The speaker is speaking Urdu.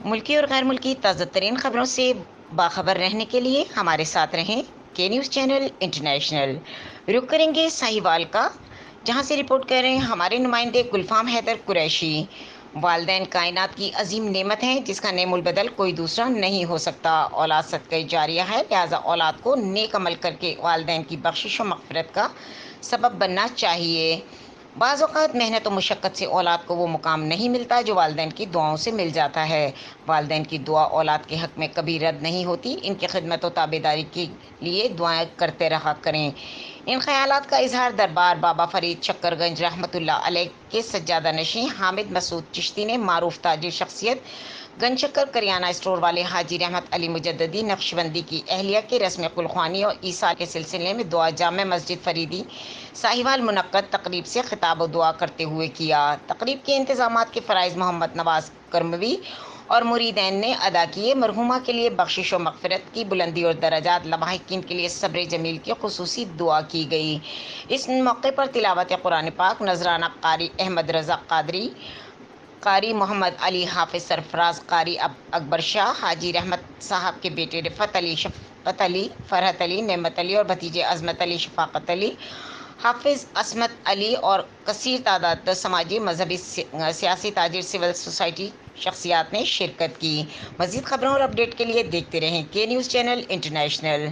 ملکی اور غیر ملکی تازہ ترین خبروں سے باخبر رہنے کے لیے ہمارے ساتھ رہیں کے نیوز چینل انٹرنیشنل۔ رخ کریں گے ساہیوال کا، جہاں سے رپورٹ کر رہے ہیں ہمارے نمائندے گلفام حیدر قریشی۔ والدین کائنات کی عظیم نعمت ہیں جس کا نعم البدل کوئی دوسرا نہیں ہو سکتا۔ اولاد صدقہ جاریہ ہے، لہذا اولاد کو نیک عمل کر کے والدین کی بخشش و مغفرت کا سبب بننا چاہیے۔ بعض اوقات محنت و مشقت سے اولاد کو وہ مقام نہیں ملتا جو والدین کی دعاؤں سے مل جاتا ہے۔ والدین کی دعا اولاد کے حق میں کبھی رد نہیں ہوتی، ان کی خدمت و تابعداری کے لیے دعائیں کرتے رہا کریں۔ ان خیالات کا اظہار دربار بابا فرید شکر گنج رحمۃ اللہ علیہ کے سجادہ نشین حامد مسعود چشتی نے معروف تاجر شخصیت گن شکر کریانہ اسٹور والے حاجی رحمت علی مجددی نقشبندی کی اہلیہ کے رسم کلخوانی اور عیسال کے سلسلے میں دعا جامع مسجد فریدی ساہیوال منعقد تقریب سے خطاب و دعا کرتے ہوئے کیا۔ تقریب کے انتظامات کے فرائض محمد نواز کرموی اور مریدین نے ادا کیے۔ مرحومہ کے لیے بخشش و مغفرت کی بلندی اور درجات، لواحقین کے لیے صبر جمیل کی خصوصی دعا کی گئی۔ اس موقع پر تلاوت قرآن پاک، نذرانہ قاری احمد رضا قادری، قاری محمد علی حافظ سرفراز، قاری اکبر شاہ، حاجی رحمت صاحب کے بیٹے رفعت علی، شفقت علی، فرحت علی، نعمت علی اور بھتیجے عظمت علی، شفاقت علی، حافظ عصمت علی اور کثیر تعداد سماجی، مذہبی، سیاسی، تاجر، سول سوسائٹی شخصیات نے شرکت کی۔ مزید خبروں اور اپڈیٹ کے لیے دیکھتے رہیں کے نیوز چینل انٹرنیشنل۔